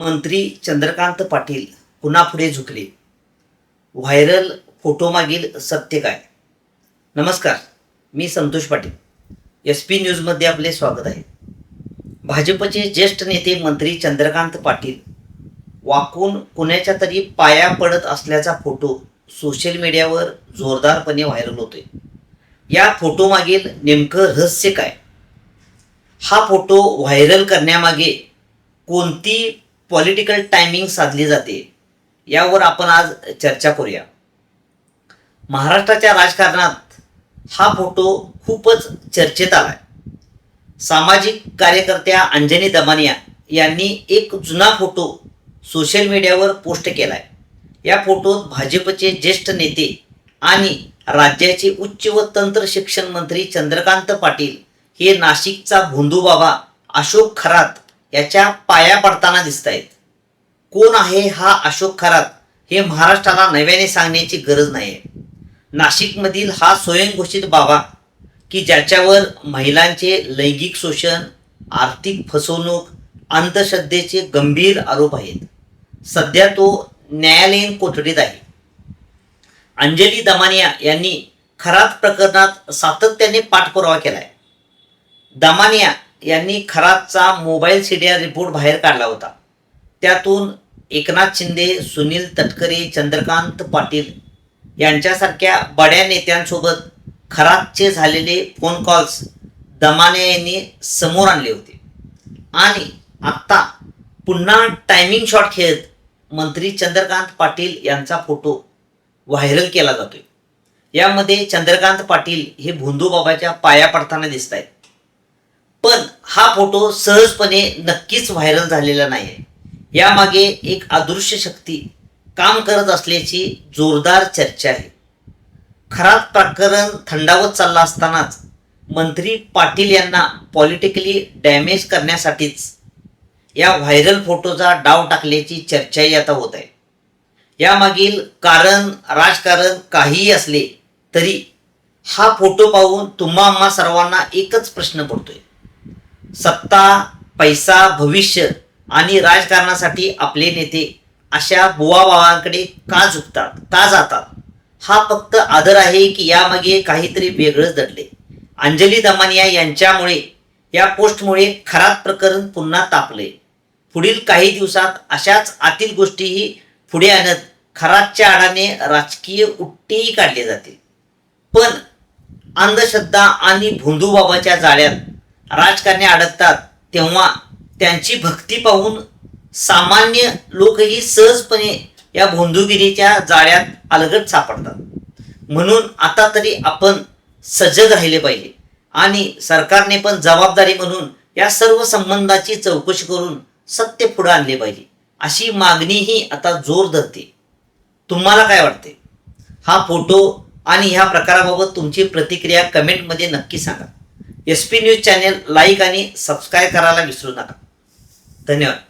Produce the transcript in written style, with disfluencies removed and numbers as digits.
मंत्री चंद्रकांत पाटील पुन्हा पुढे झुकले. व्हायरल फोटोमागील सत्य काय? नमस्कार, मी संतोष पाटील. SP न्यूजमध्ये आपले स्वागत आहे. भाजपचे ज्येष्ठ नेते मंत्री चंद्रकांत पाटील वाकून कुणाच्या तरी पाया पडत असल्याचा फोटो सोशल मीडियावर जोरदारपणे व्हायरल होतोय. या फोटोमागील नेमकं रहस्य काय? हा फोटो व्हायरल करण्यामागे कोणती पॉलिटिकल टायमिंग साधली जाते यावर आपण आज चर्चा करूया. महाराष्ट्राच्या राजकारणात हा फोटो खूपच चर्चेत आलाय. सामाजिक कार्यकर्त्या अंजनी दमानिया यांनी एक जुना फोटो सोशल मीडियावर पोस्ट केलाय. या फोटोत भाजपचे ज्येष्ठ नेते आणि राज्याचे उच्च व तंत्र शिक्षण मंत्री चंद्रकांत पाटील हे नाशिकचा भोंदूबाबा अशोक खरात याच्या पाया पडताना दिसत आहेत. कोण आहे हा अशोक खरात हे महाराष्ट्राला नव्याने सांगण्याची गरज नाही. नाशिकमधील हा स्वयंघोषित बाबा की ज्याच्यावर महिलांचे लैंगिक शोषण, आर्थिक फसवणूक, अंधश्रद्धेचे गंभीर आरोप आहेत. सध्या तो न्यायालयीन कोठडीत आहे. अंजली दमानिया यांनी खरात प्रकरणात सातत्याने पाठपुरावा केलाय. दमानिया यांनी खरातचा मोबाईल CDR रिपोर्ट बाहेर काढला होता. त्यातून एकनाथ शिंदे, सुनील तटकरे, चंद्रकांत पाटील यांच्यासारख्या बड्या नेत्यांसोबत खरातचे झालेले फोन कॉल्स दमानिया यांनी समोर आणले होते. आणि आत्ता पुन्हा टायमिंग शॉट खेळत मंत्री चंद्रकांत पाटील यांचा फोटो व्हायरल केला जातोय. यामध्ये चंद्रकांत पाटील हे भोंदूबाबाच्या पाया पडताना दिसत आहेत. पण हा फोटो सहजपणे नक्कीच व्हायरल झालेला नाही. यामागे एक अदृश्य शक्ती काम करत असल्याची जोरदार चर्चा आहे. खरात प्रकरण थंडावत चाललं असतानाच मंत्री पाटील यांना पॉलिटिकली डॅमेज करण्यासाठीच या व्हायरल फोटोचा डाव टाकल्याची चर्चाही आता होत आहे. यामागील कारण राजकारण काहीही असले तरी हा फोटो पाहून तुम्हा आम्हा सर्वांना एकच प्रश्न पडतोय. सत्ता, पैसा, भविष्य आणि राजकारणासाठी आपले नेते अशा बुवाबावांकडे का झुकतात, का जातात? हा फक्त आदर आहे की यामागे काहीतरी वेगळंच दडले? अंजली दमानिया यांच्यामुळे, या पोस्टमुळे खरात प्रकरण पुन्हा तापले. पुढील काही दिवसात अशाच आतील गोष्टीही पुढे आणत खरातच्या आडाने राजकीय उट्टेही काढले जातील. पण अंधश्रद्धा आणि भोंदूबाबाच्या जाळ्यात राजकारणी अडकतात तेव्हा त्यांची भक्ती पाहून सामान्य लोकही सहजपणे या भोंदूगिरीच्या जाळ्यात अलगद सापडतात. म्हणून आता तरी आपण सजग राहिले पाहिजे आणि सरकारने पण जबाबदारी म्हणून या सर्व संबंधाची चौकशी करून सत्य पुढे आणले पाहिजे, अशी मागणीही आता जोर धरते. तुम्हाला काय वाटते? हा फोटो आणि ह्या प्रकाराबाबत तुमची प्रतिक्रिया कमेंटमध्ये नक्की सांगा. SP न्यूज चॅनेल लाईक आणि सबस्क्राईब करायला विसरू नका. धन्यवाद.